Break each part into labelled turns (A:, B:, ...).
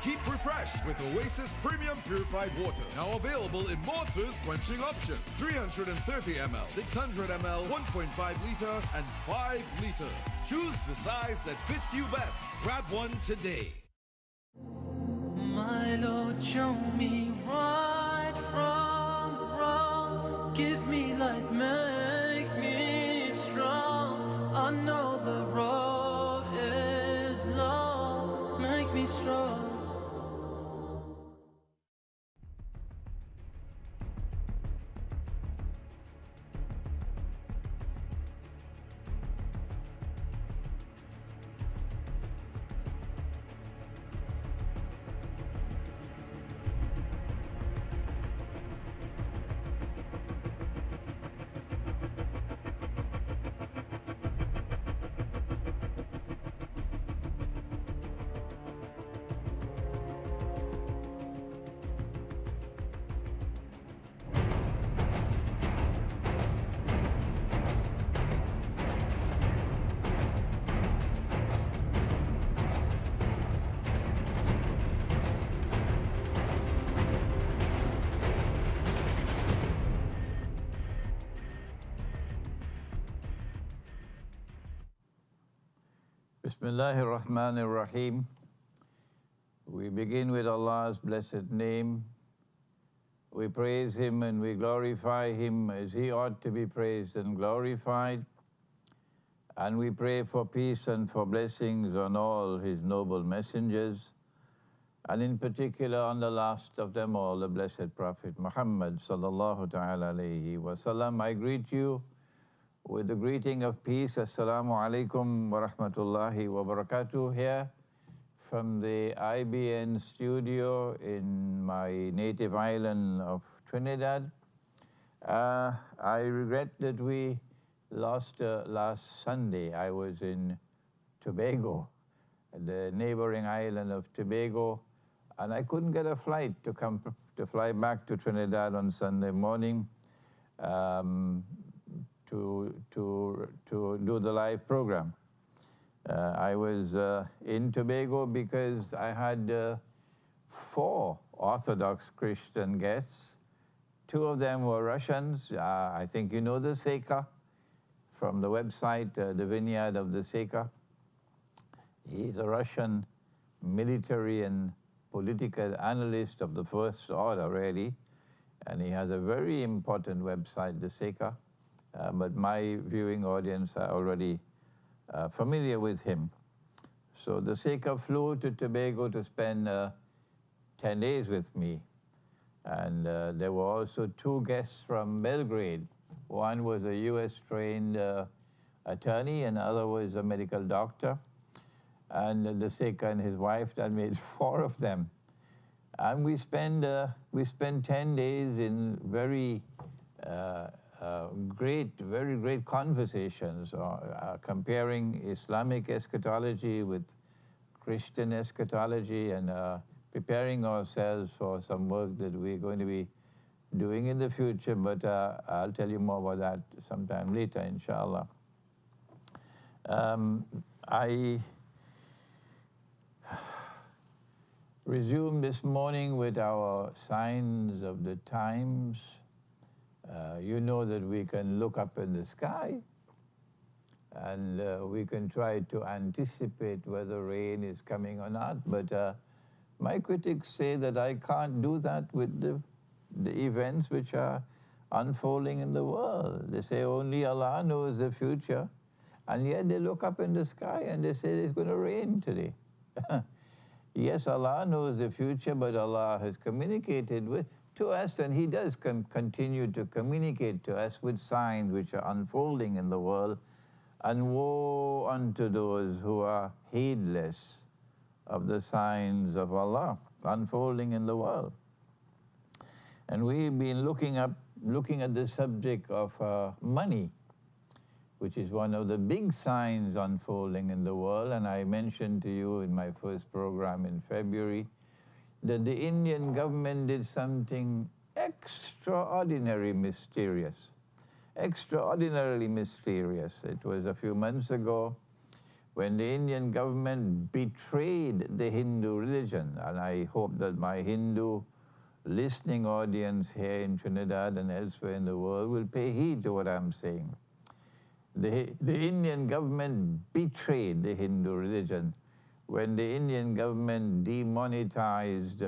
A: Keep refreshed with Oasis Premium Purified Water. Now available in more thirst-quenching options. 330 ml, 600 ml, 1.5 liter, and 5 liters. Choose the size that fits you best. Grab one today.
B: My Lord, show me right from wrong. Give me light, make me strong. I know the road is long. Make me strong.
C: Bismillahir Rahmanir Rahim. We begin with Allah's blessed name. We praise Him and we glorify Him as He ought to be praised and glorified. And we pray for peace and for blessings on all His noble messengers, and in particular on the last of them all, the blessed Prophet Muhammad sallallahu ta'ala alayhi wa sallam. I greet you with the greeting of peace. Assalamu alaikum wa rahmatullahi wa barakatuh, here from the IBN studio in my native island of Trinidad. I regret that we lost last Sunday. I was in Tobago, the neighboring island of Tobago, and I couldn't get a flight to fly back to Trinidad on Sunday morning. To do the live program. I was in Tobago because I had 4 Orthodox Christian guests. 2 of them were Russians. I think you know the Seika from the website, The Vineyard of the Seika. He's a Russian military and political analyst of the first order, really, and he has a very important website, the Seika. But my viewing audience are already familiar with him. So the Seika flew to Tobago to spend 10 days with me. And there were also 2 guests from Belgrade. One was a US-trained attorney, and another was a medical doctor. And the Seika and his wife, that made 4 of them. And we spent 10 days in very very great conversations, comparing Islamic eschatology with Christian eschatology, and preparing ourselves for some work that we're going to be doing in the future, but I'll tell you more about that sometime later, inshallah. I resumed this morning with our signs of the times. You know that we can look up in the sky and we can try to anticipate whether rain is coming or not, but my critics say that I can't do that with the events which are unfolding in the world. They say only Allah knows the future, and yet they look up in the sky and they say it's going to rain today. Yes, Allah knows the future, but Allah has communicated to us, and He does continue to communicate to us with signs which are unfolding in the world. And woe unto those who are heedless of the signs of Allah unfolding in the world. And we've been looking at the subject of money, which is one of the big signs unfolding in the world. And I mentioned to you in my first program in February that the Indian government did something extraordinarily mysterious. Extraordinarily mysterious. It was a few months ago when the Indian government betrayed the Hindu religion, and I hope that my Hindu listening audience here in Trinidad and elsewhere in the world will pay heed to what I'm saying. The Indian government betrayed the Hindu religion when the Indian government demonetized,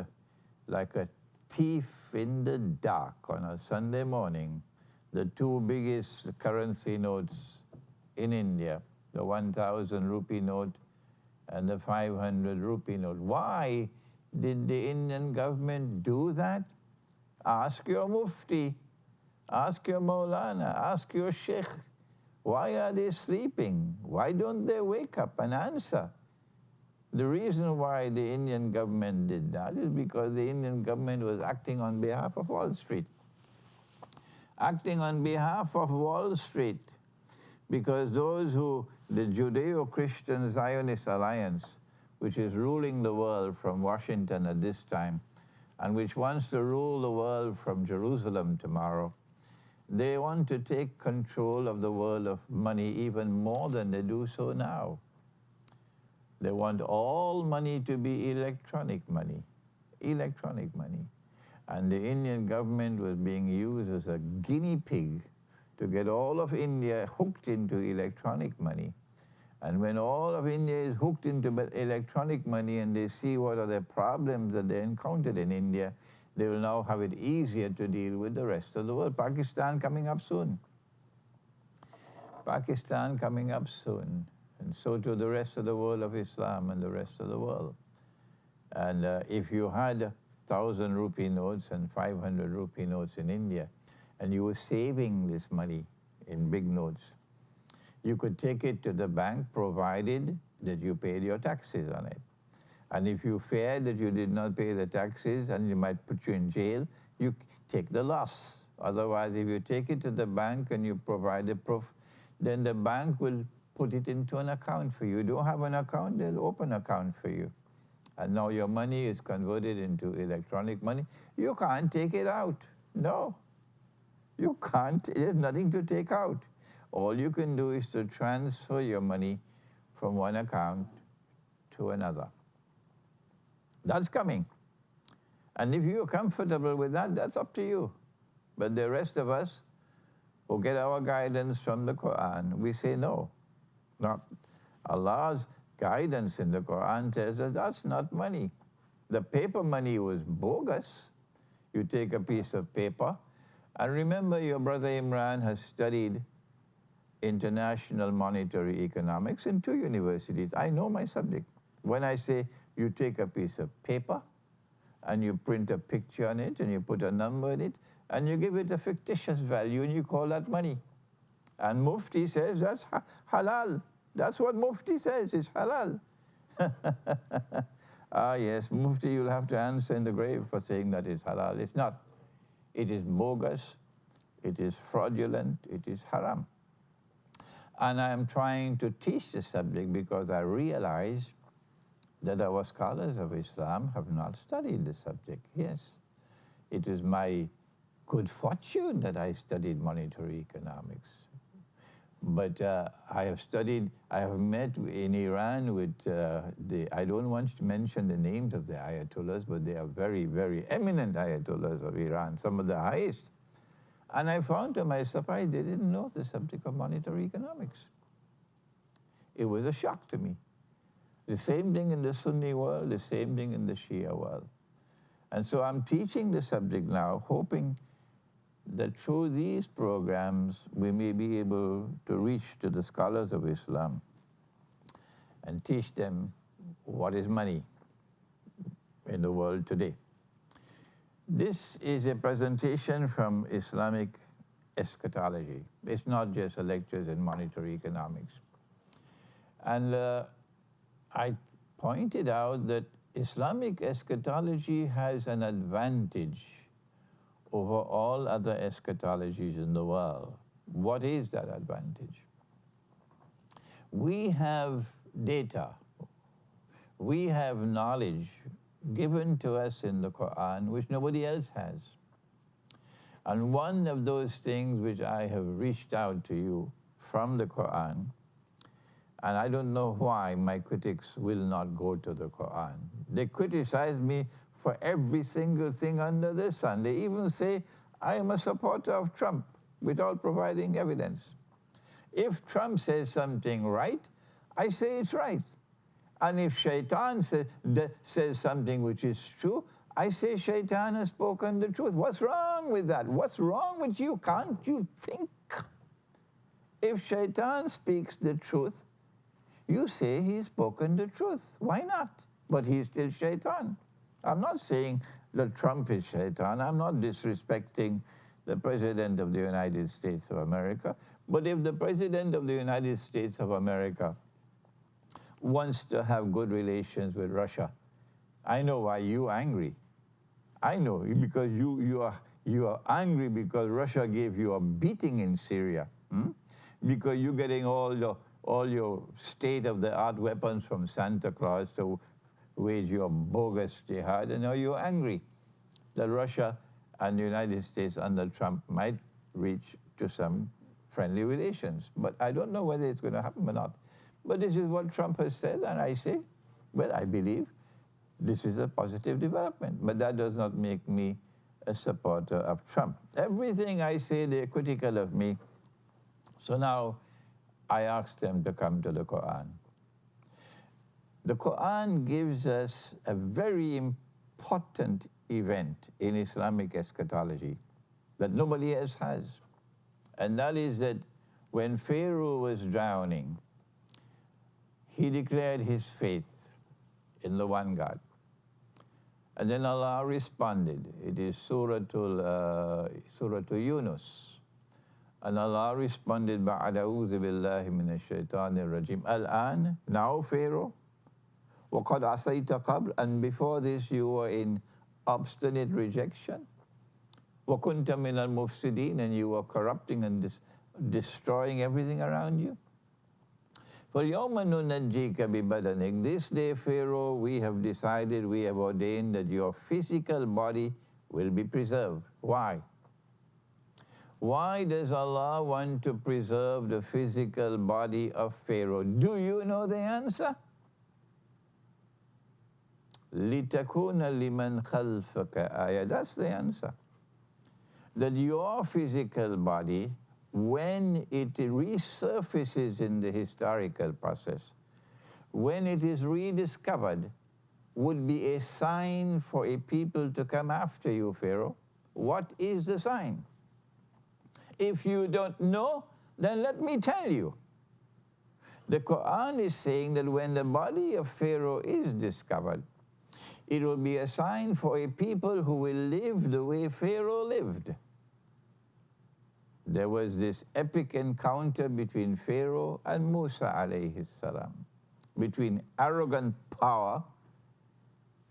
C: like a thief in the dark on a Sunday morning, the two biggest currency notes in India, the 1,000 rupee note and the 500 rupee note. Why did the Indian government do that? Ask your Mufti, ask your Maulana, ask your Sheikh. Why are they sleeping? Why don't they wake up and answer? The reason why the Indian government did that is because the Indian government was acting on behalf of Wall Street. Acting on behalf of Wall Street, because those who, the Judeo-Christian Zionist alliance, which is ruling the world from Washington at this time, and which wants to rule the world from Jerusalem tomorrow, they want to take control of the world of money even more than they do so now. They want all money to be electronic money, electronic money. And the Indian government was being used as a guinea pig to get all of India hooked into electronic money. And when all of India is hooked into electronic money and they see what are the problems that they encountered in India, they will now have it easier to deal with the rest of the world. Pakistan coming up soon. Pakistan coming up soon. And so to the rest of the world of Islam and the rest of the world. And if you had 1,000 rupee notes and 500 rupee notes in India, and you were saving this money in big notes, you could take it to the bank provided that you paid your taxes on it. And if you feared that you did not pay the taxes and you might put you in jail, you take the loss. Otherwise, if you take it to the bank and you provide the proof, then the bank will put it into an account for you. You don't have an account, they'll open an account for you. And now your money is converted into electronic money. You can't take it out. No. You can't. There's nothing to take out. All you can do is to transfer your money from one account to another. That's coming. And if you're comfortable with that, that's up to you. But the rest of us who get our guidance from the Quran, we say no. Not Allah's guidance in the Quran tells us that's not money. The paper money was bogus. You take a piece of paper, and remember your brother Imran has studied international monetary economics in 2 universities. I know my subject. When I say you take a piece of paper and you print a picture on it and you put a number in it and you give it a fictitious value and you call that money. And Mufti says that's halal. That's what Mufti says, it's halal. Ah yes, Mufti, you'll have to answer in the grave for saying that it's halal. It's not. It is bogus, it is fraudulent, it is haram. And I am trying to teach the subject because I realize that our scholars of Islam have not studied the subject. Yes, it is my good fortune that I studied monetary economics. But I have met in Iran with I don't want to mention the names of the ayatollahs, but they are very, very eminent ayatollahs of Iran, some of the highest. And I found to my surprise, they didn't know the subject of monetary economics. It was a shock to me. The same thing in the Sunni world, the same thing in the Shia world. And so I'm teaching the subject now, hoping that through these programs, we may be able to reach to the scholars of Islam and teach them what is money in the world today. This is a presentation from Islamic eschatology. It's not just a lectures in monetary economics. And I pointed out that Islamic eschatology has an advantage over all other eschatologies in the world. What is that advantage? We have data, we have knowledge given to us in the Quran which nobody else has. And one of those things which I have reached out to you from the Quran And I don't know why my critics will not go to the Quran. They criticize me for every single thing under the sun. They even say I am a supporter of Trump without providing evidence. If Trump says something right, I say it's right. And if Shaitan says something which is true, I say Shaitan has spoken the truth. What's wrong with that? What's wrong with you? Can't you think? If Shaitan speaks the truth, you say he's spoken the truth. Why not? But he's still Shaitan. I'm not saying that Trump is Shaitan. I'm not disrespecting the President of the United States of America. But if the President of the United States of America wants to have good relations with Russia, I know why you're angry. I know, because you are angry because Russia gave you a beating in Syria. Because you're getting all your state-of-the-art weapons from Santa Claus to wage your bogus jihad, and now you're angry that Russia and the United States under Trump might reach to some friendly relations. But I don't know whether it's going to happen or not. But this is what Trump has said, and I say, well, I believe this is a positive development. But that does not make me a supporter of Trump. Everything I say, they're critical of me. So now I ask them to come to the Quran. The Quran gives us a very important event in Islamic eschatology that nobody else has. And that is that when Pharaoh was drowning, he declared his faith in the one God. And then Allah responded. It is Surah Yunus. And Allah responded, بَعَدَ أَعُوذُ بِاللَّهِ مِنَ الشَّيْطَانِ الرَّجِيمِ Al-an, now Pharaoh, وَقَدْ عَصَيْتَ قَبْلَ, and before this you were in obstinate rejection. وَكُنْتَ مِنَ الْمُفْسِدِينَ, and you were corrupting and destroying everything around you. فَالْيَوْمَ نُنَجِّيكَ بِبَدَنِكَ, this day, Pharaoh, we have decided, we have ordained that your physical body will be preserved. Why? Why does Allah want to preserve the physical body of Pharaoh? Do you know the answer? لِتَكُونَ لِمَنْ خَلْفَكَ آيَةً. That's the answer. That your physical body, when it resurfaces in the historical process, when it is rediscovered, would be a sign for a people to come after you, Pharaoh. What is the sign? If you don't know, then let me tell you. The Quran is saying that when the body of Pharaoh is discovered, it will be a sign for a people who will live the way Pharaoh lived. There was this epic encounter between Pharaoh and Musa alayhi salam, between arrogant power,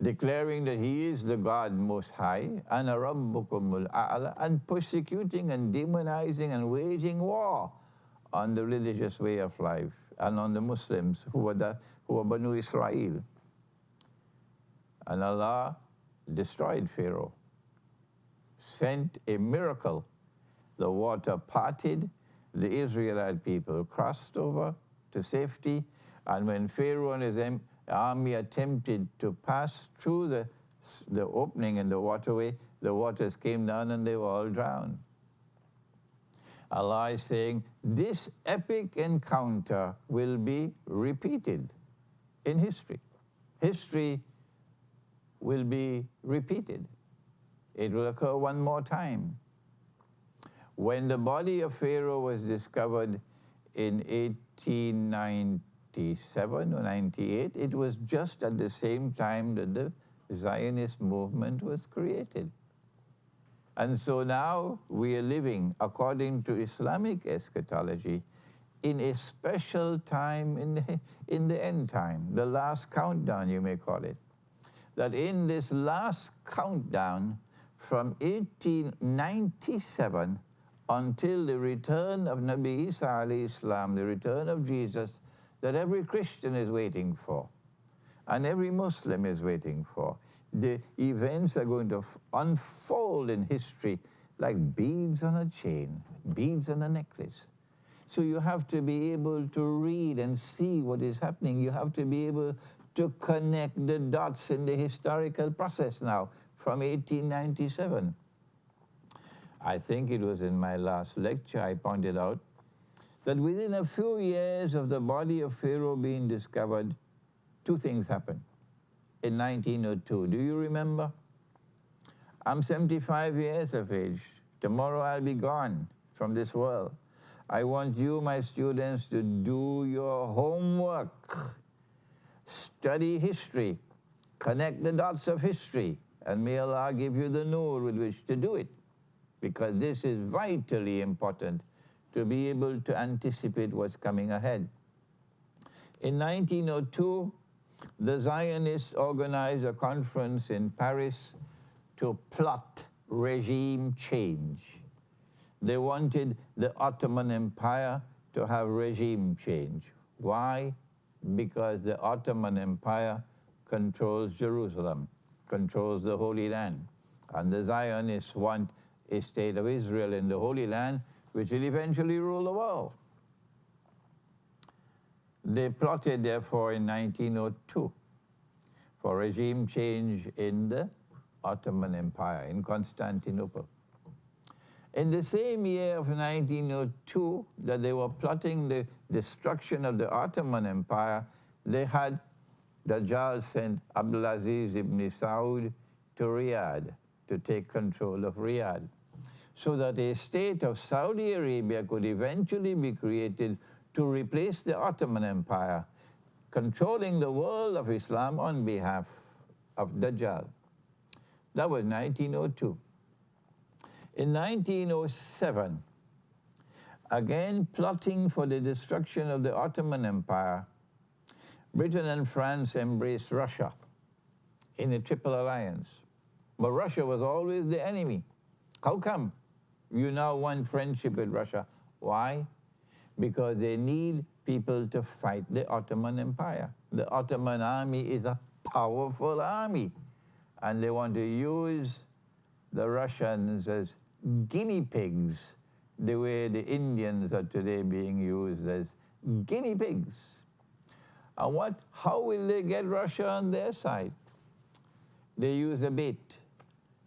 C: declaring that he is the God Most High, and Rabbukumul A'la, and persecuting and demonizing and waging war on the religious way of life and on the Muslims who were Banu Israel. And Allah destroyed Pharaoh, sent a miracle. The water parted, the Israelite people crossed over to safety, and when Pharaoh and his army attempted to pass through the opening in the waterway, the waters came down and they were all drowned. Allah is saying, this epic encounter will be repeated in history. History will be repeated. It will occur one more time. When the body of Pharaoh was discovered in 1897 or 98, it was just at the same time that the Zionist movement was created. And so now we are living, according to Islamic eschatology, in a special time in the end time, the last countdown, you may call it. That in this last countdown, from 1897 until the return of Nabi Isa alayhi salam, the return of Jesus, that every Christian is waiting for, and every Muslim is waiting for. The events are going to unfold in history like beads on a chain, beads on a necklace. So you have to be able to read and see what is happening. You have to be able to connect the dots in the historical process now from 1897. I think it was in my last lecture I pointed out that within a few years of the body of Pharaoh being discovered, two things happened in 1902. Do you remember? I'm 75 years of age. Tomorrow I'll be gone from this world. I want you, my students, to do your homework. Study history. Connect the dots of history. And may Allah give you the nur with which to do it. Because this is vitally important to be able to anticipate what's coming ahead. In 1902, the Zionists organized a conference in Paris to plot regime change. They wanted the Ottoman Empire to have regime change. Why? Because the Ottoman Empire controls Jerusalem, controls the Holy Land. And the Zionists want a state of Israel in the Holy Land, which will eventually rule the world. They plotted, therefore, in 1902 for regime change in the Ottoman Empire, in Constantinople. In the same year of 1902 that they were plotting the destruction of the Ottoman Empire, they had Dajjal sent Abdulaziz ibn Saud to Riyadh to take control of Riyadh, so that a state of Saudi Arabia could eventually be created to replace the Ottoman Empire, controlling the world of Islam on behalf of Dajjal. That was 1902. In 1907, again plotting for the destruction of the Ottoman Empire, Britain and France embraced Russia in a triple alliance. But Russia was always the enemy. How come you now want friendship with Russia? Why? Because they need people to fight the Ottoman Empire. The Ottoman army is a powerful army, and they want to use the Russians as guinea pigs, the way the Indians are today being used as guinea pigs. And how will they get Russia on their side? They use a bait.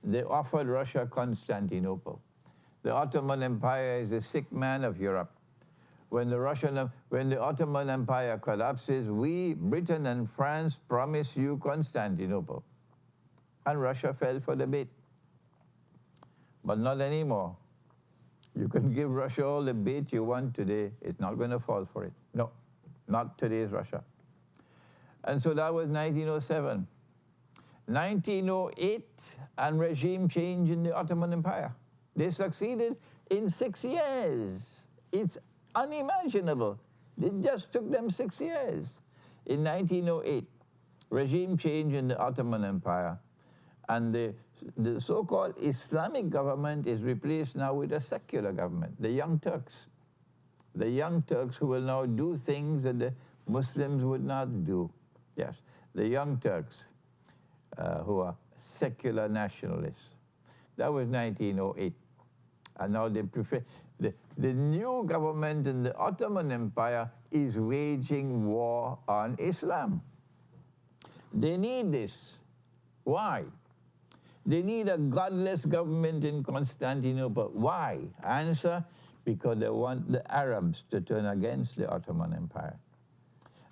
C: They offered Russia Constantinople. The Ottoman Empire is the sick man of Europe. When the Ottoman Empire collapses, we, Britain and France, promise you Constantinople. And Russia fell for the bait. But not anymore. You can give Russia all the bait you want today. It's not going to fall for it. No, not today's Russia. And so that was 1907. 1908, and regime change in the Ottoman Empire. They succeeded in 6 years. It's unimaginable. It just took them 6 years. In 1908, regime change in the Ottoman Empire, and the so-called Islamic government is replaced now with a secular government, the Young Turks. The Young Turks who will now do things that the Muslims would not do. Yes, the Young Turks who are secular nationalists. That was 1908. And now they prefer, the new government in the Ottoman Empire is waging war on Islam. They need this. Why? They need a godless government in Constantinople. Why? Answer, because they want the Arabs to turn against the Ottoman Empire.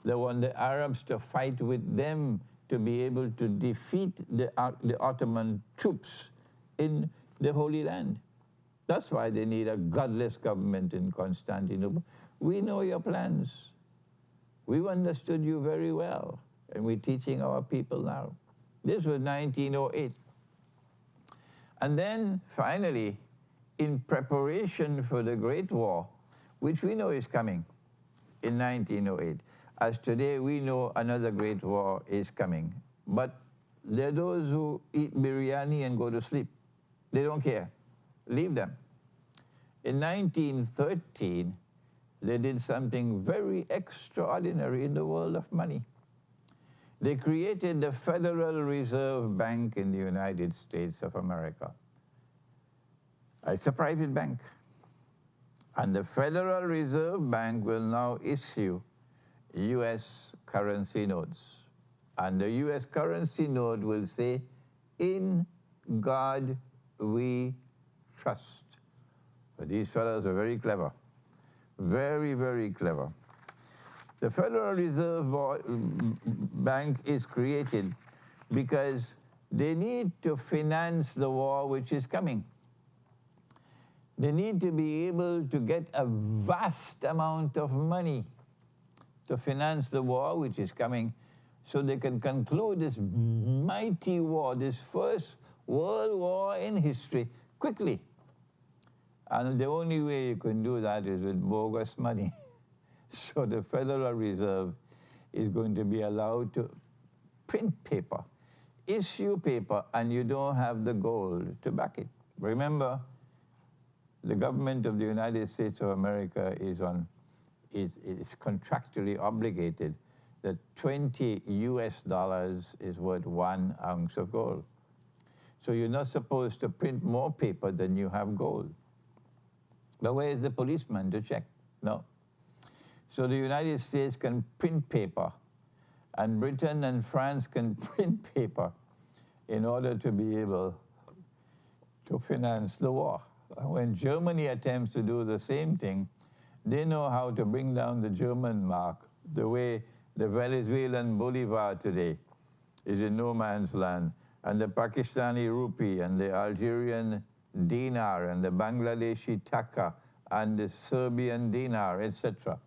C: They want the Arabs to fight with them to be able to defeat the Ottoman troops in the Holy Land. That's why they need a godless government in Constantinople. We know your plans. We've understood you very well, and we're teaching our people now. This was 1908. And then, finally, in preparation for the Great War, which we know is coming in 1908, as today we know another Great War is coming. But there are those who eat biryani and go to sleep. They don't care. Leave them. In 1913, they did something very extraordinary in the world of money. They created the Federal Reserve Bank in the United States of America. It's a private bank. And the Federal Reserve Bank will now issue US currency notes. And the US currency note will say, "In God we trust." But these fellows are very clever. Very, very clever. The Federal Reserve Bank is created because they need to finance the war which is coming. They need to be able to get a vast amount of money to finance the war which is coming, so they can conclude this mighty war, this first world war in history, quickly. And the only way you can do that is with bogus money. So the Federal Reserve is going to be allowed to print paper, issue paper, and you don't have the gold to back it. Remember, the government of the United States of America is contractually obligated that 20 US dollars is worth 1 ounce of gold. So you're not supposed to print more paper than you have gold. But where is the policeman to check? No. So the United States can print paper, and Britain and France can print paper in order to be able to finance the war. When Germany attempts to do the same thing, they know how to bring down the German mark, the way the Venezuelan Bolivar today is in no man's land, and the Pakistani rupee, and the Algerian dinar, and the Bangladeshi taka, and the Serbian dinar, etc.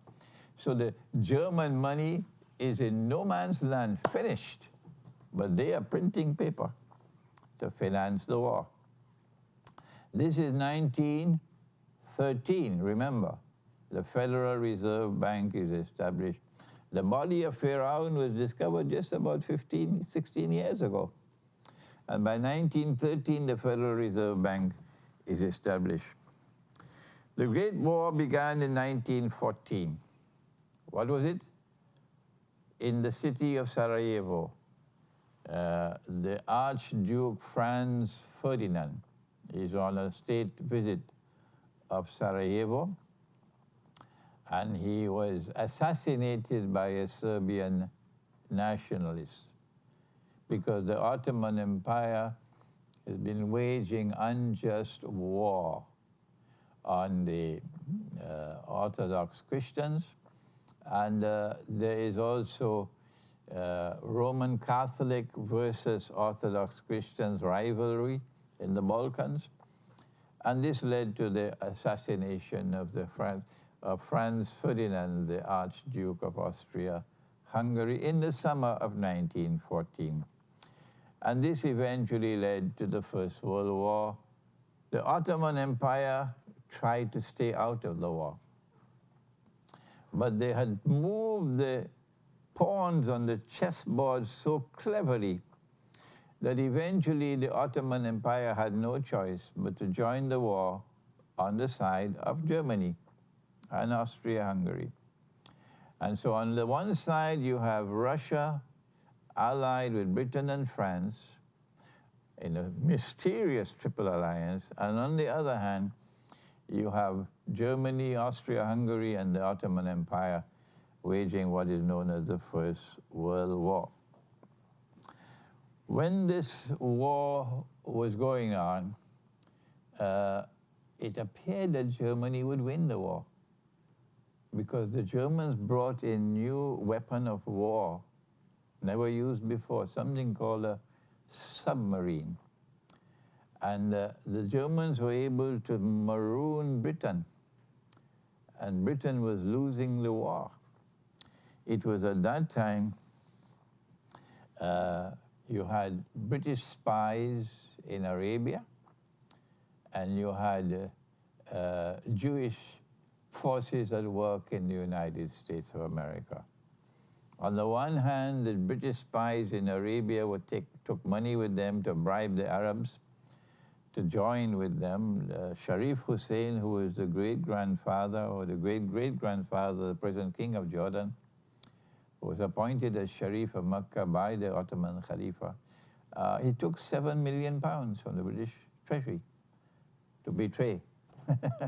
C: So the German money is in no man's land, finished, but they are printing paper to finance the war. This is 1913, remember. The Federal Reserve Bank is established. The body of Pharaoh was discovered just about 16 years ago. And by 1913, the Federal Reserve Bank is established. The Great War began in 1914. What was it? In the city of Sarajevo, the Archduke Franz Ferdinand is on a state visit of Sarajevo, and he was assassinated by a Serbian nationalist because the Ottoman Empire has been waging unjust war on the Orthodox Christians, and there is also Roman Catholic versus Orthodox Christians rivalry in the Balkans, and this led to the assassination of Franz Ferdinand, the Archduke of Austria-Hungary, in the summer of 1914. And this eventually led to the First World War. The Ottoman Empire tried to stay out of the war, but they had moved the pawns on the chessboard so cleverly that eventually the Ottoman Empire had no choice but to join the war on the side of Germany and Austria-Hungary. And so on the one side you have Russia allied with Britain and France in a mysterious triple alliance, and on the other hand you have Germany, Austria-Hungary, and the Ottoman Empire waging what is known as the First World War. When this war was going on, it appeared that Germany would win the war, because the Germans brought a new weapon of war, never used before, something called a submarine. And the Germans were able to maroon Britain, and Britain was losing the war. It was at that time you had British spies in Arabia, and you had Jewish forces at work in the United States of America. On the one hand, the British spies in Arabia took money with them to bribe the Arabs to join with them. Sharif Hosein, who is the great-grandfather or the great-great-grandfather of the present king of Jordan, was appointed as Sharif of Mecca by the Ottoman Khalifa. He took £7 million from the British treasury to betray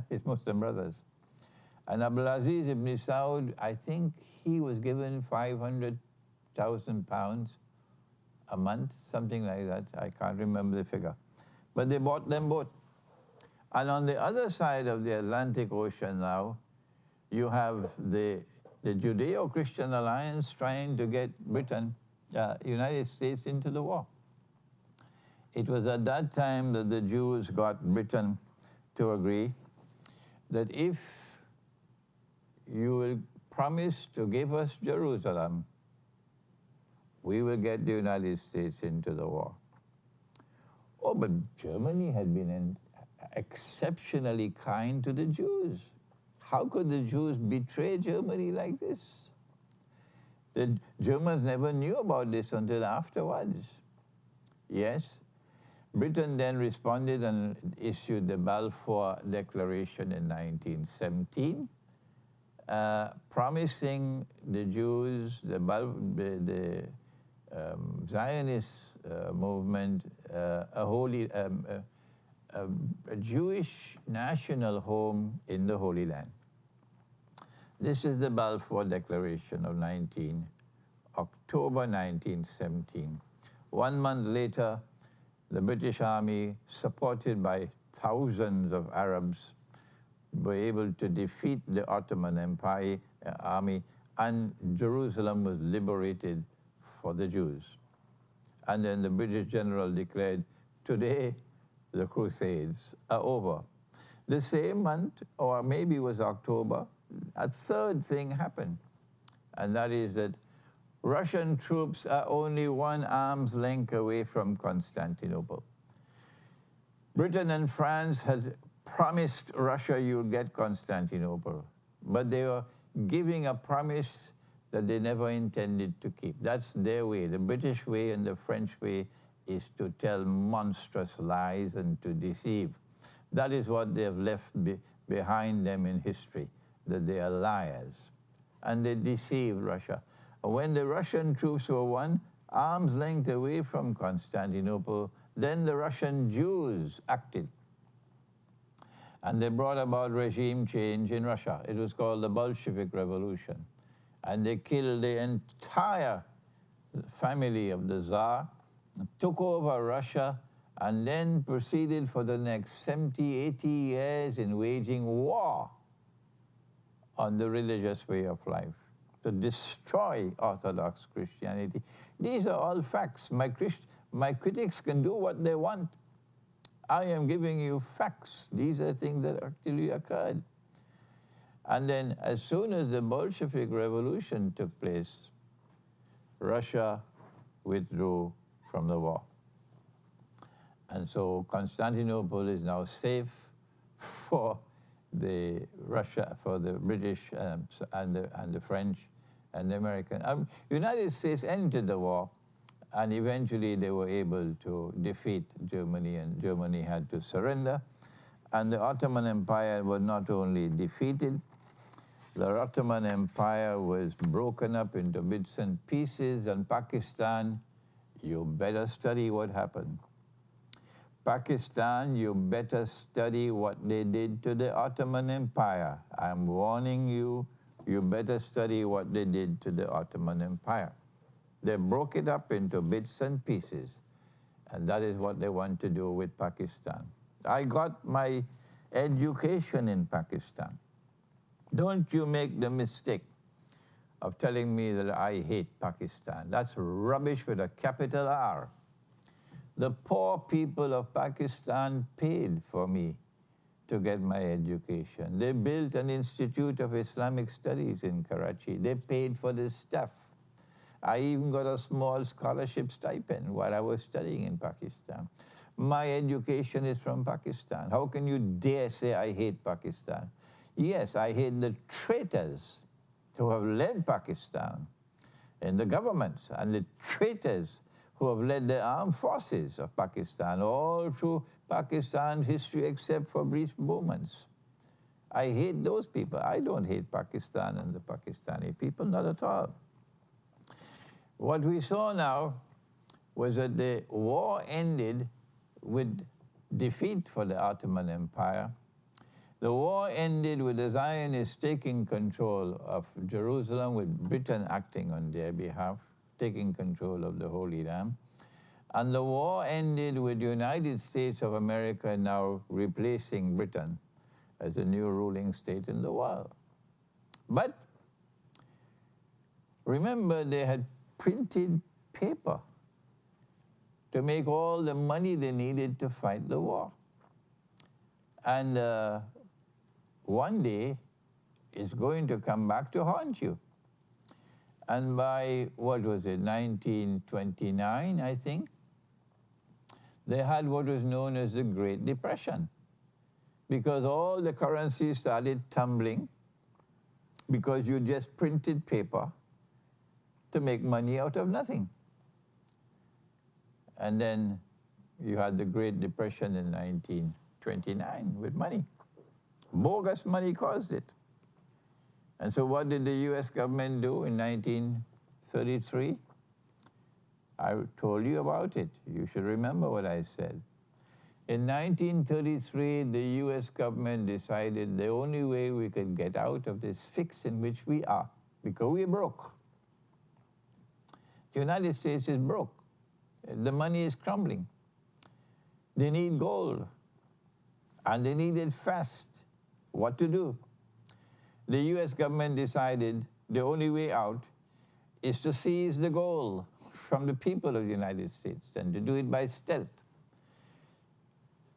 C: his Muslim brothers. And Abdulaziz ibn Saud, I think he was given 500,000 pounds a month, something like that. I can't remember the figure. But they bought them both. And on the other side of the Atlantic Ocean now, you have the Judeo-Christian alliance trying to get Britain, United States, into the war. It was at that time that the Jews got Britain to agree that if you will promise to give us Jerusalem, we will get the United States into the war. Oh, but Germany had been exceptionally kind to the Jews. How could the Jews betray Germany like this? The Germans never knew about this until afterwards. Yes, Britain then responded and issued the Balfour Declaration in 1917, promising the Jews, the Zionist movement, a Jewish national home in the Holy Land. This is the Balfour Declaration of October 1917. 1 month later, the British Army, supported by thousands of Arabs, were able to defeat the Ottoman Empire army, and Jerusalem was liberated for the Jews. And then the British general declared, today the Crusades are over. The same month, or maybe it was October, a third thing happened, and that is that Russian troops are only 1 arm's length away from Constantinople. Britain and France had promised Russia you'll get Constantinople, but they were giving a promise that they never intended to keep. That's their way. The British way and the French way is to tell monstrous lies and to deceive. That is what they have left behind them in history, that they are liars. And they deceived Russia. When the Russian troops were 1 arm's length away from Constantinople, then the Russian Jews acted. And they brought about regime change in Russia. It was called the Bolshevik Revolution. And they killed the entire family of the Tsar, took over Russia, and then proceeded for the next 70, 80 years in waging war on the religious way of life, to destroy Orthodox Christianity. These are all facts. My critics can do what they want. I am giving you facts. These are things that actually occurred. And then as soon as the Bolshevik Revolution took place, Russia withdrew from the war. And so Constantinople is now safe for the British and the French and the American. United States entered the war, and eventually they were able to defeat Germany, and Germany had to surrender. And the Ottoman Empire was not only defeated, the Ottoman Empire was broken up into bits and pieces, and Pakistan, you better study what happened. Pakistan, you better study what they did to the Ottoman Empire. I'm warning you, you better study what they did to the Ottoman Empire. They broke it up into bits and pieces, and that is what they want to do with Pakistan. I got my education in Pakistan. Don't you make the mistake of telling me that I hate Pakistan. That's rubbish with a capital R. The poor people of Pakistan paid for me to get my education. They built an Institute of Islamic Studies in Karachi. They paid for the staff. I even got a small scholarship stipend while I was studying in Pakistan. My education is from Pakistan. How can you dare say I hate Pakistan? Yes, I hate the traitors who have led Pakistan in the governments, and the traitors who have led the armed forces of Pakistan all through Pakistan's history except for brief moments. I hate those people. I don't hate Pakistan and the Pakistani people, not at all. What we saw now was that the war ended with defeat for the Ottoman Empire. The war ended with the Zionists taking control of Jerusalem, with Britain acting on their behalf, taking control of the Holy Land. And the war ended with the United States of America now replacing Britain as a new ruling state in the world. But remember, they had printed paper to make all the money they needed to fight the war. And one day, it's going to come back to haunt you. And by, what was it, 1929, I think, they had what was known as the Great Depression, because all the currencies started tumbling because you just printed paper to make money out of nothing. And then you had the Great Depression in 1929 with money. Bogus money caused it. And so what did the US government do in 1933? I told you about it. You should remember what I said. In 1933, the US government decided the only way we could get out of this fix in which we are, because we're broke. The United States is broke. The money is crumbling. They need gold, and they need it fast. What to do? The US government decided the only way out is to seize the gold from the people of the United States, and to do it by stealth.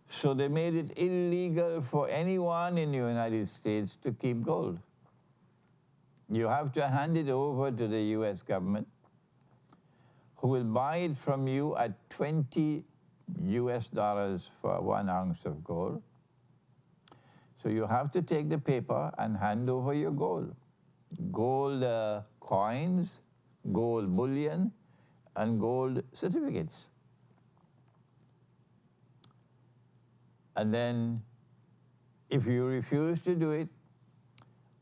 C: So they made it illegal for anyone in the United States to keep gold. You have to hand it over to the US government, who will buy it from you at $20 for 1 ounce of gold. So you have to take the paper and hand over your gold. Gold coins, gold bullion, and gold certificates. And then if you refuse to do it,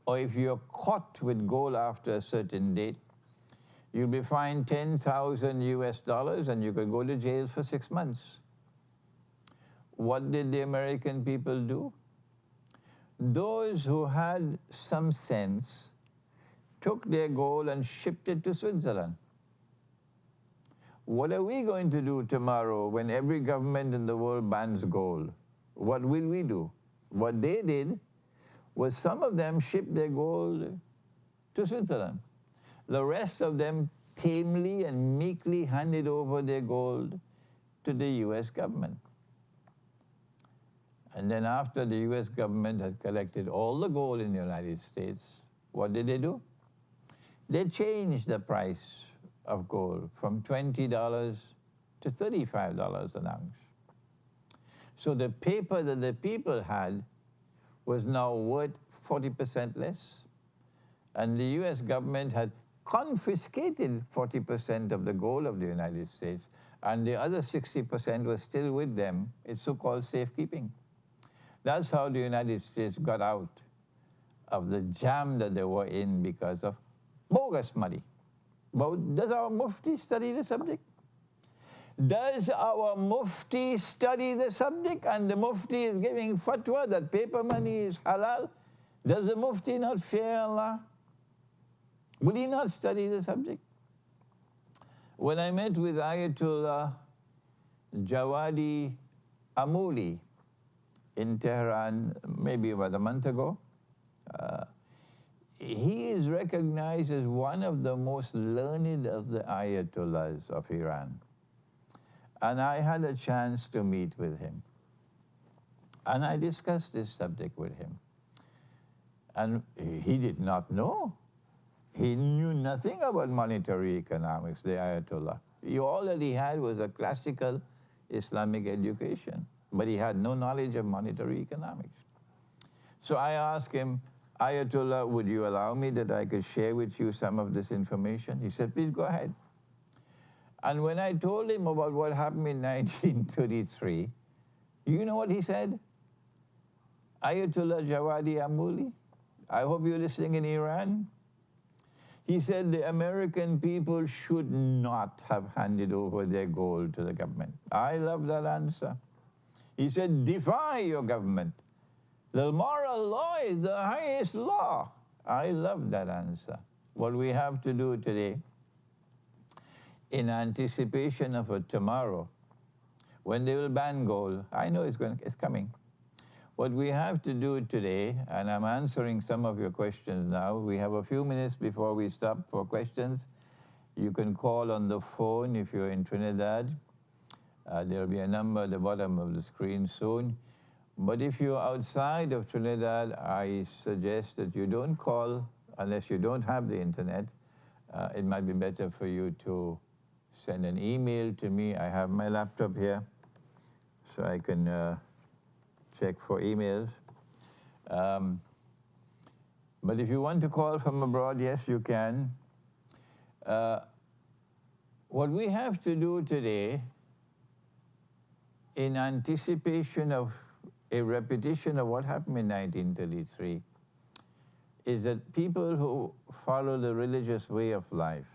C: or if you're caught with gold after a certain date, you'll be fined $10,000 and you could go to jail for 6 months. What did the American people do? Those who had some sense took their gold and shipped it to Switzerland. What are we going to do tomorrow when every government in the world bans gold? What will we do? What they did was some of them shipped their gold to Switzerland. The rest of them tamely and meekly handed over their gold to the US government. And then after the US government had collected all the gold in the United States, what did they do? They changed the price of gold from $20 to $35 an ounce. So the paper that the people had was now worth 40% less, and the US government had confiscated 40% of the gold of the United States, and the other 60% was still with them. It's so-called safekeeping. That's how the United States got out of the jam that they were in because of bogus money. But does our Mufti study the subject? Does our Mufti study the subject? And the Mufti is giving fatwa that paper money is halal. Does the Mufti not fear Allah? Will he not study the subject? When I met with Ayatollah Jawadi Amuli in Tehran, maybe about a month ago, he is recognized as one of the most learned of the Ayatollahs of Iran. And I had a chance to meet with him. And I discussed this subject with him. And he did not know. He knew nothing about monetary economics, the Ayatollah. All that he had was a classical Islamic education, but he had no knowledge of monetary economics. So I asked him, Ayatollah, would you allow me that I could share with you some of this information? He said, please go ahead. And when I told him about what happened in 1933, you know what he said? Ayatollah Jawadi Amuli, I hope you're listening in Iran. He said the American people should not have handed over their gold to the government. I love that answer. He said, defy your government. The moral law is the highest law. I love that answer. What we have to do today, in anticipation of a tomorrow, when they will ban gold, I know it's coming. What we have to do today, and I'm answering some of your questions now, we have a few minutes before we stop for questions. You can call on the phone if you're in Trinidad. There'll be a number at the bottom of the screen soon. But if you're outside of Trinidad, I suggest that you don't call unless you don't have the internet. It might be better for you to send an email to me. I have my laptop here, so I can check for emails. But if you want to call from abroad, yes, you can. What we have to do today, in anticipation of a repetition of what happened in 1933, is that people who follow the religious way of life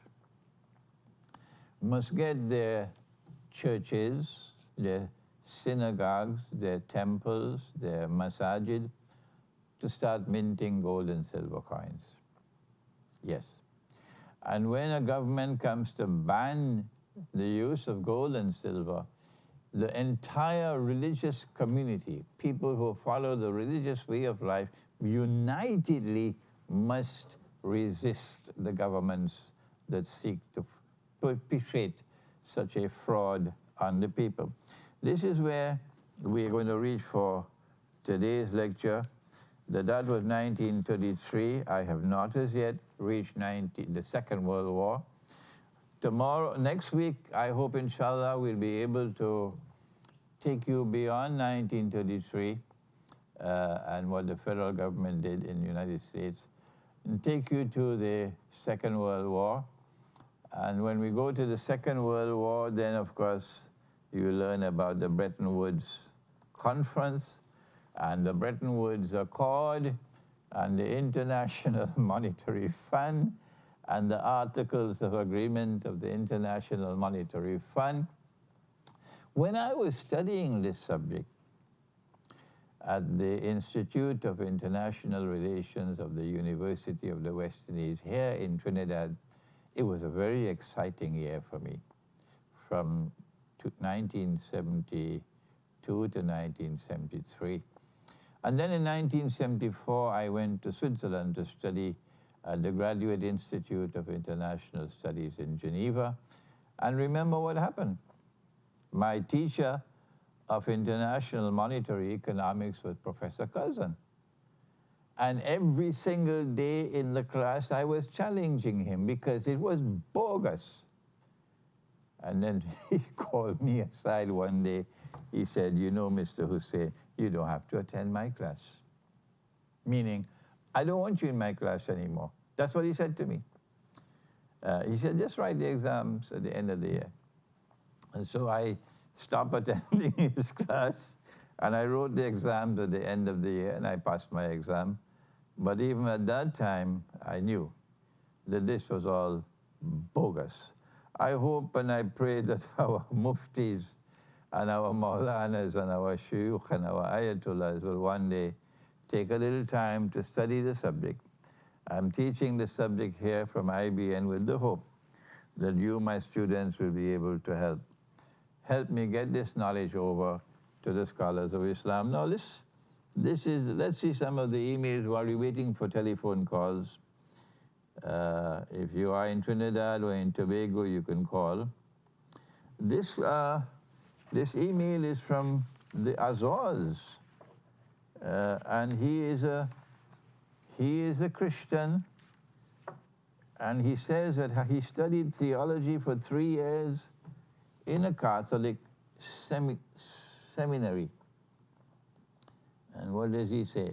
C: must get their churches, their synagogues, their temples, their masajid, to start minting gold and silver coins. Yes. And when a government comes to ban the use of gold and silver, the entire religious community, people who follow the religious way of life, unitedly must resist the governments that seek to perpetrate such a fraud on the people. This is where we're going to reach for today's lecture. That was 1933. I have not as yet reached the Second World War. Next week, I hope, inshallah, we'll be able to take you beyond 1933 and what the federal government did in the United States, and take you to the Second World War. And when we go to the Second World War, then, of course, you learn about the Bretton Woods Conference and the Bretton Woods Accord and the International Monetary Fund and the Articles of Agreement of the International Monetary Fund. When I was studying this subject at the Institute of International Relations of the University of the West Indies here in Trinidad, it was a very exciting year for me, from 1972 to 1973. And then in 1974, I went to Switzerland to study at the Graduate Institute of International Studies in Geneva. And remember what happened. My teacher of international monetary economics was Professor Cousin. And every single day in the class, I was challenging him because it was bogus. And then he called me aside one day. He said, you know, Mr. Hosein, you don't have to attend my class. Meaning, I don't want you in my class anymore. That's what he said to me. He said, just write the exams at the end of the year. And so I stopped attending his class, and I wrote the exams at the end of the year, and I passed my exam. But even at that time, I knew that this was all bogus. I hope and I pray that our muftis and our maulanas and our shuyukh and our ayatollahs will one day take a little time to study the subject. I'm teaching the subject here from IBN with the hope that you, my students, will be able to help me get this knowledge over to the scholars of Islam. Now, let's see some of the emails while we're waiting for telephone calls. If you are in Trinidad or in Tobago, you can call. This email is from the Azores, and he is a Christian, and he says that he studied theology for 3 years in a Catholic seminary. And what does he say?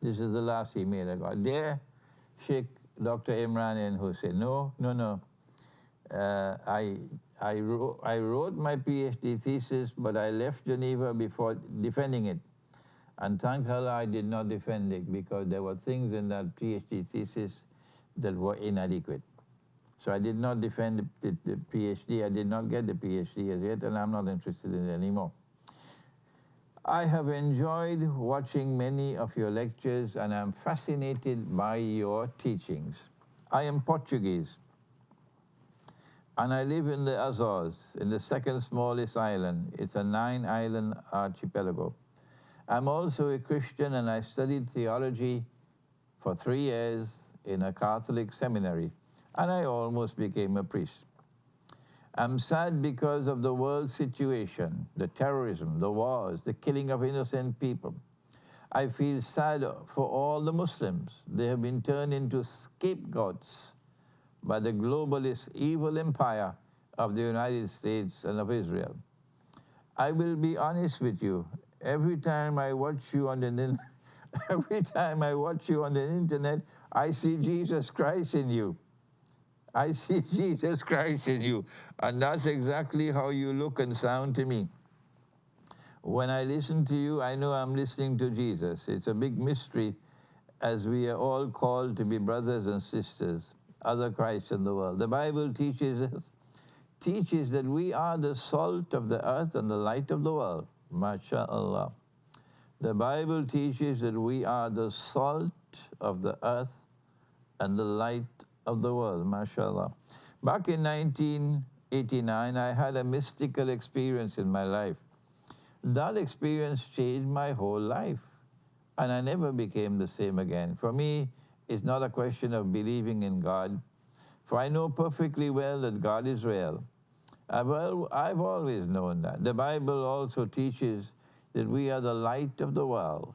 C: This is the last email I got. Dear Sheikh Dr. Imran and Hosein, no. I wrote my PhD thesis, but I left Geneva before defending it. And thank Allah I did not defend it, because there were things in that PhD thesis that were inadequate. So I did not defend the PhD. I did not get the PhD as yet, and I'm not interested in it anymore. I have enjoyed watching many of your lectures and am fascinated by your teachings. I am Portuguese and I live in the Azores, in the second smallest island. It's a 9-island archipelago. I'm also a Christian and I studied theology for 3 years in a Catholic seminary, and I almost became a priest. I'm sad because of the world situation, the terrorism, the wars, the killing of innocent people. I feel sad for all the Muslims. They have been turned into scapegoats by the globalist evil empire of the United States and of Israel. I will be honest with you. Every time I watch you on the internet, I see Jesus Christ in you. I see Jesus Christ in you. And that's exactly how you look and sound to me. When I listen to you, I know I'm listening to Jesus. It's a big mystery, as we are all called to be brothers and sisters, other Christs in the world. The Bible teaches that we are the salt of the earth and the light of the world. MashaAllah. The Bible teaches that we are the salt of the earth and the light of the world, mashallah. Back in 1989, I had a mystical experience in my life. That experience changed my whole life, and I never became the same again. For me, it's not a question of believing in God, for I know perfectly well that God is real. I've always known that. The Bible also teaches that we are the light of the world,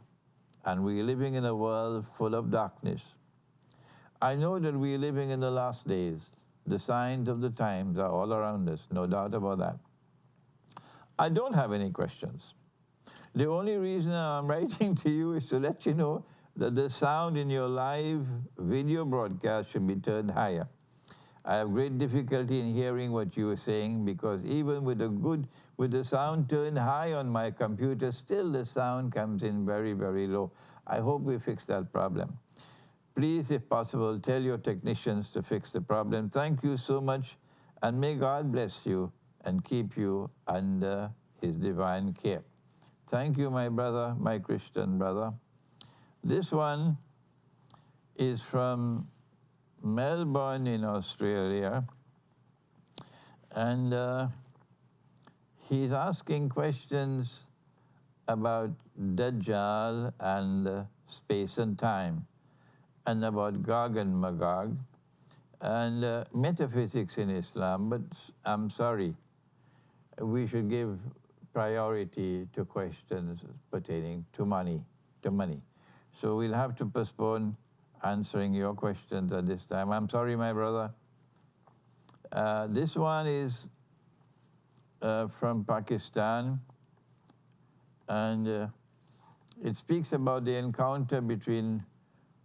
C: and we're living in a world full of darkness. I know that we're living in the last days. The signs of the times are all around us, no doubt about that. I don't have any questions. The only reason I'm writing to you is to let you know that the sound in your live video broadcast should be turned higher. I have great difficulty in hearing what you are saying because even with the sound turned high on my computer, still the sound comes in very, very low. I hope we fix that problem. Please, if possible, tell your technicians to fix the problem. Thank you so much, and may God bless you and keep you under His divine care. Thank you, my brother, my Christian brother. This one is from Melbourne in Australia, and he's asking questions about Dajjal and space and time, and about Gog and Magog, and metaphysics in Islam, but I'm sorry, we should give priority to questions pertaining to money. So we'll have to postpone answering your questions at this time. I'm sorry, my brother. This one is from Pakistan, and it speaks about the encounter between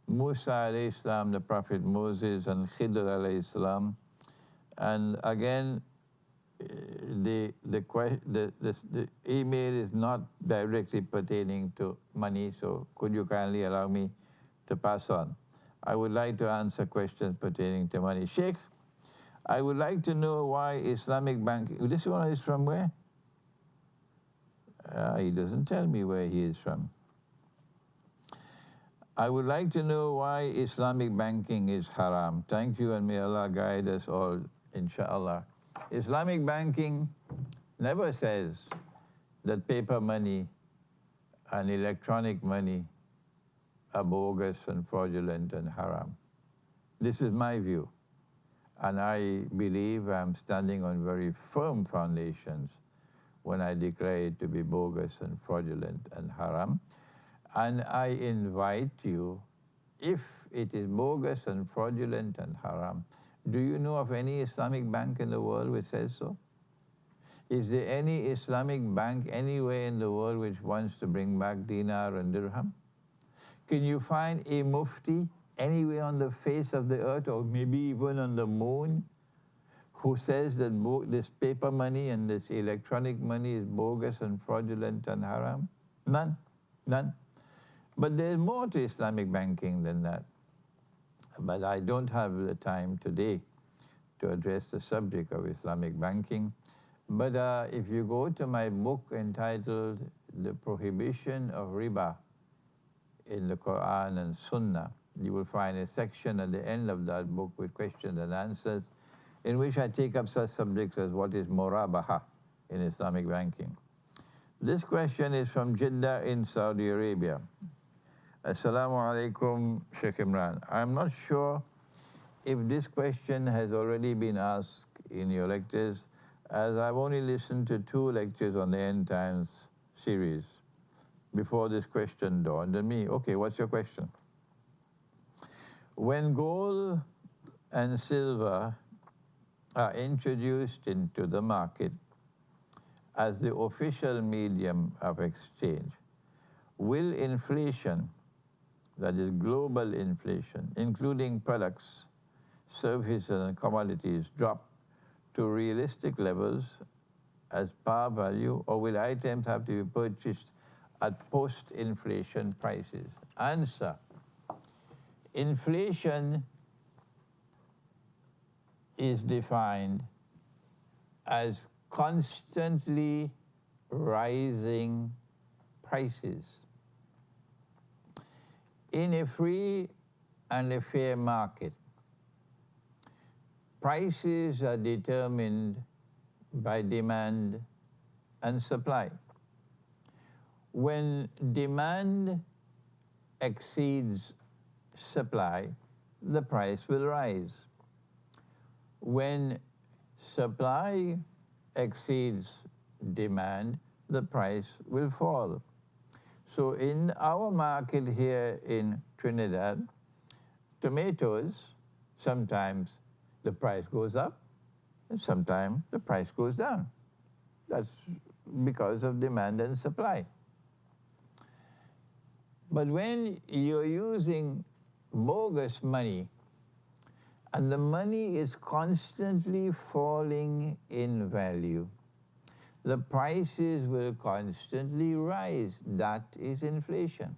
C: Musa alayhi salam, the Prophet Moses, and Khidr alayhi salam. And again, the email is not directly pertaining to money, so could you kindly allow me to pass on? I would like to answer questions pertaining to money. Sheikh, I would like to know why Islamic banking, this one is from where? He doesn't tell me where he is from. I would like to know why Islamic banking is haram. Thank you, and may Allah guide us all, inshallah. Islamic banking never says that paper money and electronic money are bogus and fraudulent and haram. This is my view, and I believe I'm standing on very firm foundations when I declare it to be bogus and fraudulent and haram. And I invite you, if it is bogus and fraudulent and haram, do you know of any Islamic bank in the world which says so? Is there any Islamic bank anywhere in the world which wants to bring back dinar and dirham? Can you find a mufti anywhere on the face of the earth, or maybe even on the moon, who says that this paper money and this electronic money is bogus and fraudulent and haram? None, none. But there's more to Islamic banking than that. But I don't have the time today to address the subject of Islamic banking. But if you go to my book entitled the prohibition of riba in the Quran and Sunnah, you will find a section at the end of that book with questions and answers in which I take up such subjects as what is murabaha in Islamic banking. This question is from Jeddah in Saudi Arabia. Assalamu alaikum, Sheikh Imran. I'm not sure if this question has already been asked in your lectures, as I've only listened to 2 lectures on the end times series before this question dawned on me. Okay, what's your question? When gold and silver are introduced into the market as the official medium of exchange, will inflation, that is global inflation, including products, services and commodities, drop to realistic levels as par value, or will items have to be purchased at post-inflation prices? Answer: inflation is defined as constantly rising prices. In a free and a fair market, prices are determined by demand and supply. When demand exceeds supply, the price will rise. When supply exceeds demand, the price will fall. So in our market here in Trinidad, tomatoes, sometimes the price goes up and sometimes the price goes down. That's because of demand and supply. But when you're using bogus money and the money is constantly falling in value, the prices will constantly rise. That is inflation.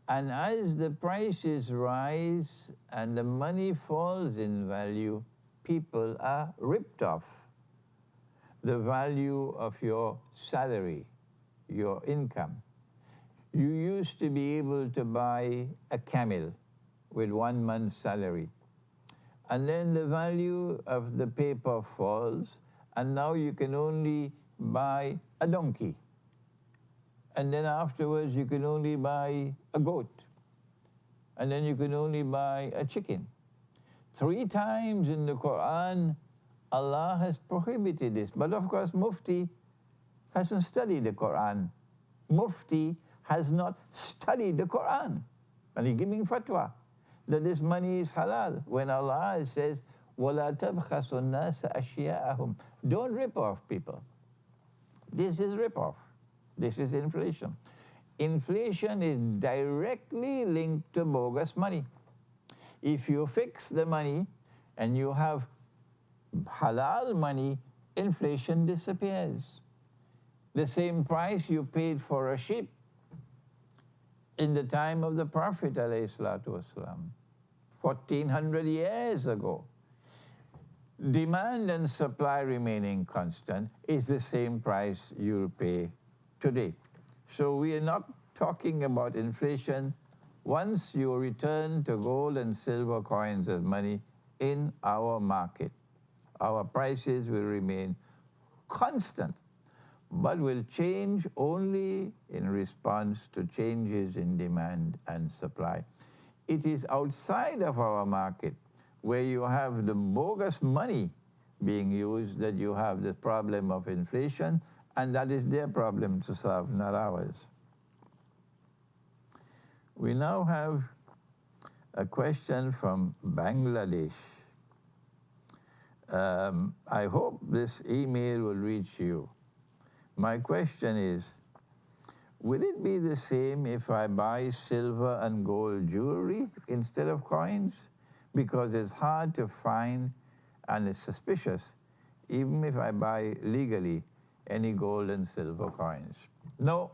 C: And as the prices rise and the money falls in value, people are ripped off. The value of your salary, your income. You used to be able to buy a camel with 1 month's salary. And then the value of the paper falls, and now you can only buy a donkey. And then afterwards you can only buy a goat. And then you can only buy a chicken. 3 times in the Quran, Allah has prohibited this. But of course, Mufti hasn't studied the Quran. Mufti has not studied the Quran. And he's giving fatwa that this money is halal. When Allah says, وَلَا تَبْخَسُ النَّاسَ أَشْيَاءَهُمْ, don't rip off people. This is rip off. This is inflation. Inflation is directly linked to bogus money. If you fix the money and you have halal money, inflation disappears. The same price you paid for a sheep in the time of the Prophet ﷺ, 1400 years ago, demand and supply remaining constant, is the same price you'll pay today. So we are not talking about inflation once you return to gold and silver coins as money in our market. Our prices will remain constant, but will change only in response to changes in demand and supply. It is outside of our market, where you have the bogus money being used, that you have the problem of inflation, and that is their problem to solve, not ours. We now have a question from Bangladesh. I hope this email will reach you. My question is, will it be the same if I buy silver and gold jewelry instead of coins? Because it's hard to find and it's suspicious, even if I buy legally any gold and silver coins. No,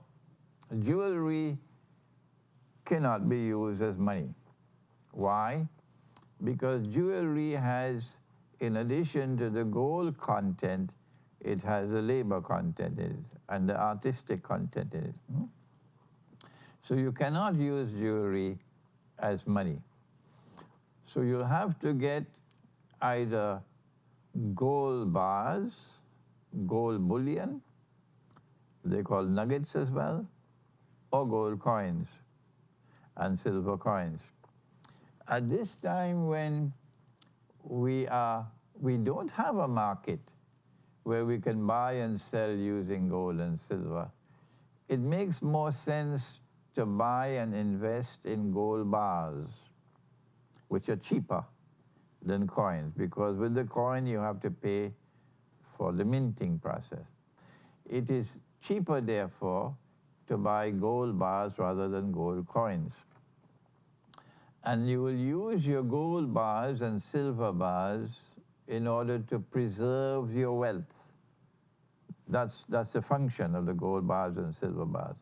C: jewelry cannot be used as money. Why? Because jewelry has, in addition to the gold content, it has a labor content in it and the artistic content in it. So you cannot use jewelry as money. So you'll have to get either gold bars, gold bullion, they call nuggets as well, or gold coins and silver coins. At this time when we don't have a market where we can buy and sell using gold and silver, it makes more sense to buy and invest in gold bars, which are cheaper than coins, because with the coin you have to pay for the minting process. It is cheaper, therefore, to buy gold bars rather than gold coins. And you will use your gold bars and silver bars in order to preserve your wealth. That's the function of the gold bars and silver bars.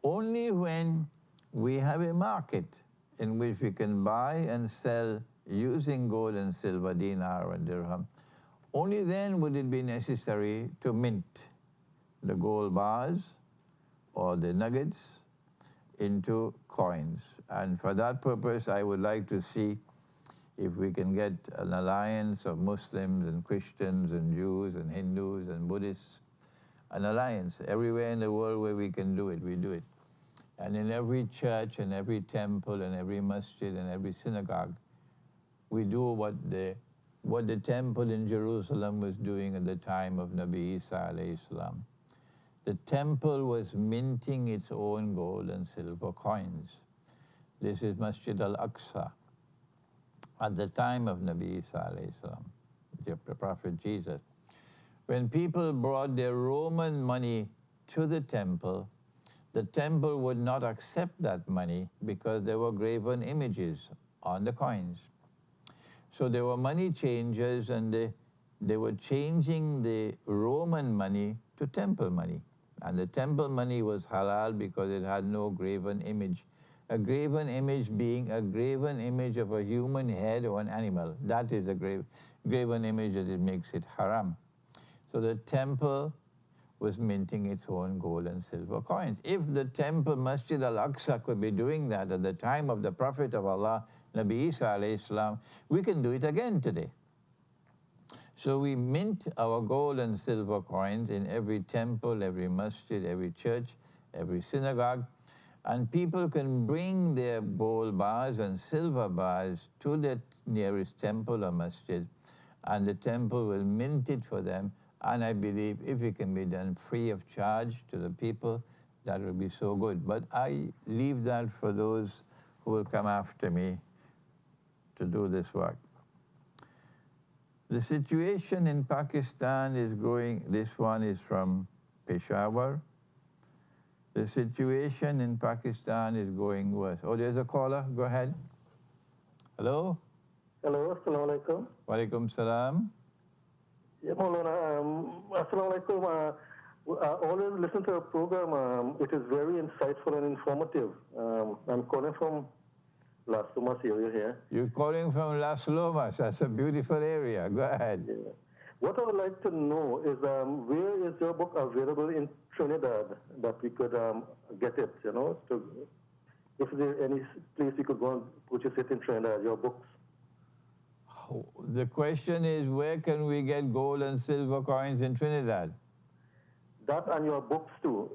C: Only when we have a market in which we can buy and sell using gold and silver, dinar and dirham, only then would it be necessary to mint the gold bars or the nuggets into coins. And for that purpose, I would like to see if we can get an alliance of Muslims and Christians and Jews and Hindus and Buddhists, an alliance. Everywhere in the world where we can do it, we do it. And in every church and every temple and every masjid and every synagogue, we do what the temple in Jerusalem was doing at the time of Nabi Isa alayhi salam. The temple was minting its own gold and silver coins. This is Masjid al-Aqsa. At the time of Nabi Isa alayhi salam, the Prophet Jesus, when people brought their Roman money to the temple would not accept that money because there were graven images on the coins. So there were money changers, and they were changing the Roman money to temple money. And the temple money was halal because it had no graven image. A graven image being a graven image of a human head or an animal. That is a graven image that it makes it haram. So the temple was minting its own gold and silver coins. If the temple Masjid al-Aqsa could be doing that at the time of the Prophet of Allah, Nabi Isa alayhi salam, we can do it again today. So we mint our gold and silver coins in every temple, every masjid, every church, every synagogue, and people can bring their gold bars and silver bars to the nearest temple or masjid, and the temple will mint it for them. And I believe if it can be done free of charge to the people, that will be so good. But I leave that for those who will come after me to do this work. The situation in Pakistan is growing. This one is from Peshawar. The situation in Pakistan is going worse. Oh, there's a caller. Go ahead. Hello?
D: Hello, assalamu alaikum.
C: Wa alaikum salam.
D: Yeah, Maulana, assalamu alaikum. Always listen to your program. It is very insightful and informative. I'm calling from Las Lomas area here.
C: You're calling from Las Lomas. That's a beautiful area. Go ahead.
D: Yeah. What I would like to know is where is your book available in Trinidad that we could get it, you know? If there's any place we could go and purchase it in Trinidad, your books.
C: The question is, where can we get gold and silver coins in Trinidad?
D: That and your books too.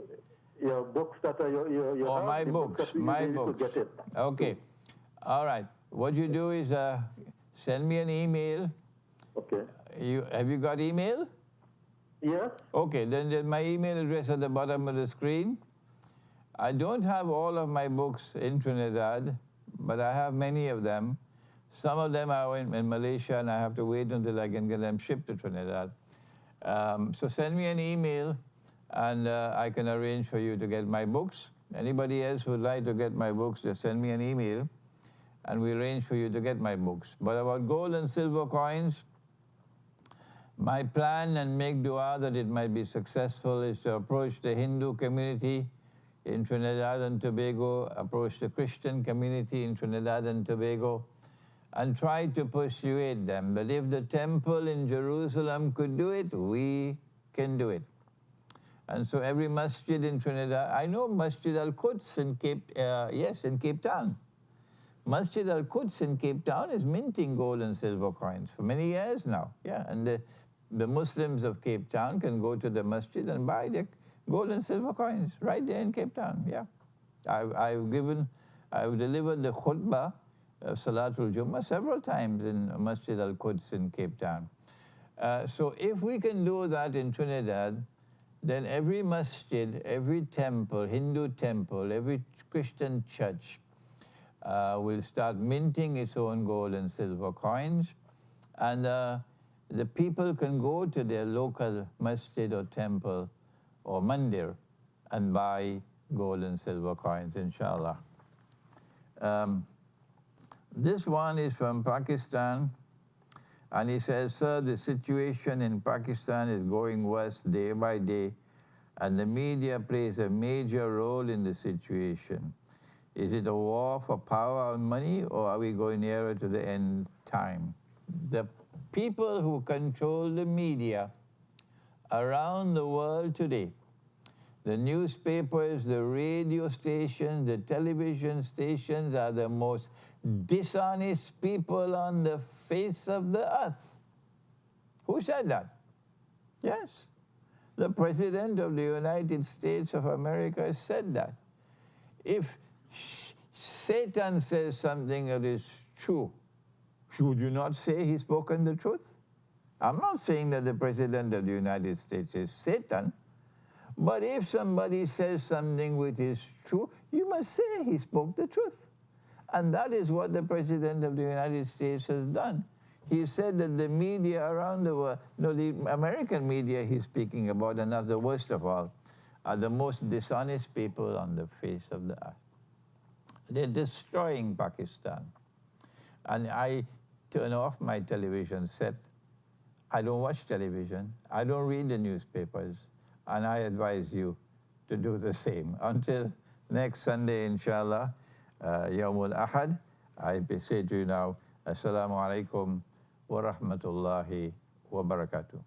D: Your books that are your
C: Oh, my books, my books.
D: Get it.
C: Okay. All right. What you do is send me an email.
D: Okay.
C: Have you got email?
D: Yes.
C: Okay, then there's my email address at the bottom of the screen. I don't have all of my books in Trinidad, but I have many of them. Some of them are in Malaysia, and I have to wait until I can get them shipped to Trinidad. So send me an email, and I can arrange for you to get my books. Anybody else who would like to get my books, just send me an email, and we arrange for you to get my books. But about gold and silver coins, my plan, and make dua that it might be successful, is to approach the Hindu community in Trinidad and Tobago, approach the Christian community in Trinidad and Tobago, and try to persuade them that if the temple in Jerusalem could do it, we can do it. And so every masjid in Trinidad, I know Masjid Al-Quds in Cape Town. Masjid Al-Quds in Cape Town is minting gold and silver coins for many years now. Yeah, and the Muslims of Cape Town can go to the masjid and buy their gold and silver coins right there in Cape Town. Yeah, I've delivered the khutbah of Salatul Jummah several times in Masjid Al-Quds in Cape Town. So if we can do that in Trinidad, then every masjid, every temple, Hindu temple, every Christian church will start minting its own gold and silver coins, and the people can go to their local masjid or temple or mandir and buy gold and silver coins, inshallah. This one is from Pakistan, and he says, sir, the situation in Pakistan is going worse day by day, and the media plays a major role in the situation. Is it a war for power and money, or are we going nearer to the end time? The people who control the media around the world today, the newspapers, the radio stations, the television stations, are the most dishonest people on the face of the earth. Who said that? Yes, the President of the United States of America said that. If Satan says something that is true, should you not say he's spoken the truth? I'm not saying that the President of the United States is Satan, but if somebody says something which is true, you must say he spoke the truth. And that is what the President of the United States has done. He said that the media around the world, no, the American media he's speaking about, and that's the worst of all, are the most dishonest people on the face of the earth. They're destroying Pakistan. And I turn off my television set. I don't watch television. I don't read the newspapers. And I advise you to do the same. Until next Sunday, inshallah, Yawmul Ahad, I say to you now, Assalamu alaikum wa rahmatullahi wa barakatuh.